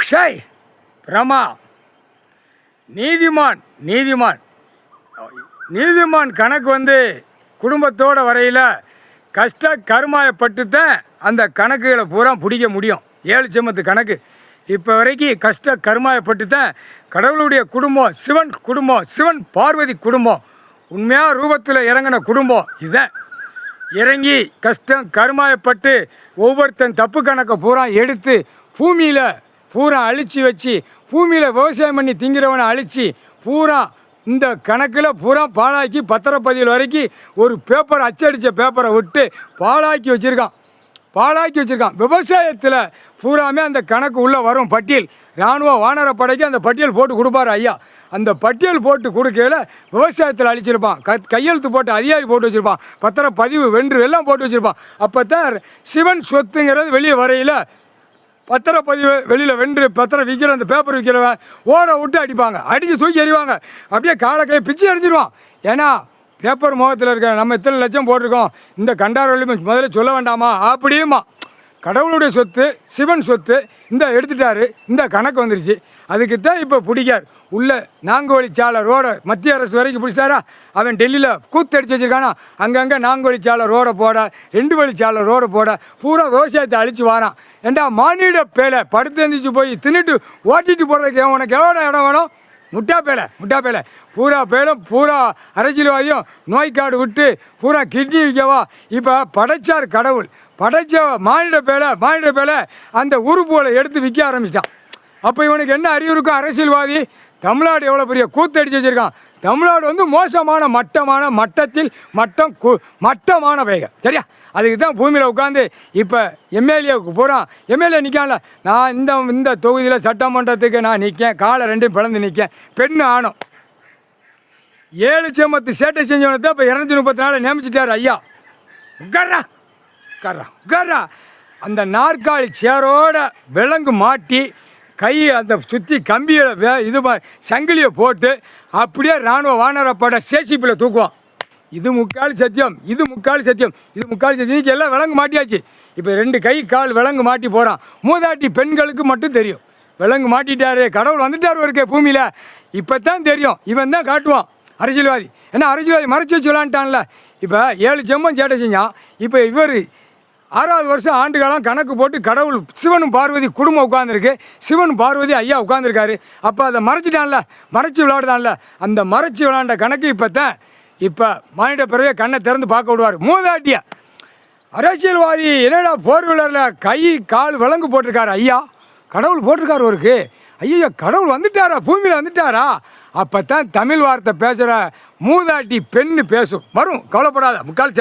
Shy பிரமா நீதிமான் நீதிமான் நீதிமான் கணக்கு வந்து குடும்பத்தோடு வரையில் கஷ்ட கருமாயப்பட்டு தான் அந்த கணக்குகளை பூரா பிடிக்க முடியும். 7 ஜென்மத்து கணக்கு இப்போ வரைக்கும் கஷ்ட கருமாயப்பட்டு தான் கடவுளுடைய குடும்பம், சிவன் குடும்பம், சிவன் பார்வதி குடும்பம், உண்மையாக ரூபத்தில் இறங்கின குடும்பம் இதான். இறங்கி கஷ்டம் கருமாயப்பட்டு ஒவ்வொருத்தன் தப்பு கணக்கை பூரா எடுத்து பூமியில் பூரா அழித்து வச்சு, பூமியில் விவசாயம் பண்ணி திங்கிறவனை அழித்து பூரா இந்த கணக்கில் பூரா பாழாக்கி பத்திரப்பதிவு வரைக்கும் ஒரு பேப்பர் அச்சடித்த பேப்பரை விட்டு பாழாக்கி வச்சுருக்கான். விவசாயத்தில் பூராமே அந்த கணக்கு உள்ளே வரும் பட்டியல். இராணுவ வானரப்படைக்கு அந்த பட்டியல் போட்டு கொடுப்பார் ஐயா. அந்த பட்டியல் போட்டு கொடுக்கையில் விவசாயத்தில் அழிச்சிருப்பான். கையெழுத்து போட்டு அதிகாரி போட்டு வச்சுருப்பான். பத்திரப்பதிவு வென்று எல்லாம் போட்டு வச்சுருப்பான். அப்போ தான் சிவன் சொத்துங்கிறது வெளியே வரையில் பத்திரப்பதிவு வெளியில் வென்று பத்திரம் விற்கிற அந்த பேப்பர் விற்கிறவன் ஓட விட்டு அடிப்பாங்க. அடித்து தூக்கி எறிவாங்க. அப்படியே காலை கை பிச்சு எறிஞ்சிருவான். ஏன்னா பேப்பர் முகத்தில் இருக்க நம்ம இத்தனை லட்சம் போட்டிருக்கோம், இந்த கண்டார் வலிமை முதல்ல சொல்ல வேண்டாமா அப்படியுமா. கடவுளுடைய சொத்து, சிவன் சொத்து, இந்த எடுத்துட்டாரு, இந்த கணக்கு வந்துருச்சு. அதுக்கு தான் இப்போ பிடிக்கார். உள்ள 4 வழிச்சாலை ரோடை மத்திய அரசு வரைக்கும் பிடிச்சிட்டாரா. அவன் டெல்லியில் கூத்தடிச்சு வச்சுருக்கானா. அங்கங்கே 4 வழிச்சாலை ரோடை போட, 2 வழிச்சாலை ரோடை போட பூரா விவசாயத்தை அழித்து வாரான். ஏண்டா மானிட பேலை படுத்து எழுந்திரிச்சு போய் தின்னுட்டு ஓட்டிட்டு போகிறதுக்கு உனக்கு எவ்வளோ இடம் வேணும்? முட்டா பேலை பூரா அரசியல்வாதியும் நோய்க்காடு விட்டு பூரா கிட்னி விற்கவா. இப்போ படைச்சார் கடவுள், படைச்ச மானிட பேலை அந்த உறுப்புகளை எடுத்து விற்க ஆரம்பிச்சிட்டான். அப்போ இவனுக்கு என்ன அறிவு இருக்கும்? அரசியல்வாதி தமிழ்நாடு எவ்வளோ பெரிய கூத்தடிச்சு வச்சுருக்கான். தமிழ்நாடு வந்து மோசமான மட்டமான வேகம் சரியா. அதுக்கு தான் பூமியில் உட்காந்து இப்போ எம்எல்ஏவுக்கு போகிறான். எம்எல்ஏ நிற்கான்ல, நான் இந்த தொகுதியில் சட்டமன்றத்துக்கு நான் நிற்கேன், காலை 2 பிளந்து நிற்கேன். பெண்ணு ஆணும் 7 ஜென்மத்து சேட்டை செஞ்சவனை தான் இப்போ 234 நியமிச்சிட்டார் ஐயா. உட்கார்றா அந்த நாற்காலி சேரோட விலங்கு மாட்டி கை அந்த சுற்றி கம்பியில் இது சங்கிலியை போட்டு அப்படியே இராணுவ வானரப்பட சேசிப்பில் தூக்குவான். இது முக்கால் சத்தியம். இன்னைக்கு எல்லாம் விலங்கு மாட்டியாச்சு. இப்போ 2 கை கால் விலங்கு மாட்டி போகிறான். மூதாட்டி பெண்களுக்கு மட்டும் தெரியும். விலங்கு மாட்டிட்டாரு, கடவுள் வந்துட்டார் ஒருக்கே பூமியில். இப்போ தான் தெரியும். இவன் தான் காட்டுவான் அரசியல்வாதி. ஏன்னா அரசியல்வாதி மறைச்சி வச்சு விளாண்டான்ல. இப்போ 7 ஜென்மம் சேட்டை செஞ்சான். இப்போ இவர் 6வது வருஷம் ஆண்டு காலம் கணக்கு போட்டு கடவுள் சிவனும் பார்வதி குடும்பம் உட்காந்துருக்கு. சிவன் பார்வதி ஐயா உட்காந்துருக்காரு. அப்போ அதை மறைச்சிட்டான்ல, மறைச்சி விளையாடுதான்ல. அந்த மறைச்சி விளையாண்ட கணக்கு இப்போ மானிட பிறவே கண்ணை திறந்து பார்க்க விடுவார். மூதாட்டிய அரசியல்வாதி என்னடா போர் வீலரில் கை கால் விலங்கு போட்டிருக்காரு ஐயா. கடவுள் போட்டிருக்காரு ஒருக்கு. ஐயா கடவுள் வந்துட்டாரா, பூமியில் வந்துட்டாரா. அப்போ தான் தமிழ் வார்த்தை பேசுகிற மூதாட்டி பெண்ணு பேசும். வரும், கவலைப்படாத. முக்கால்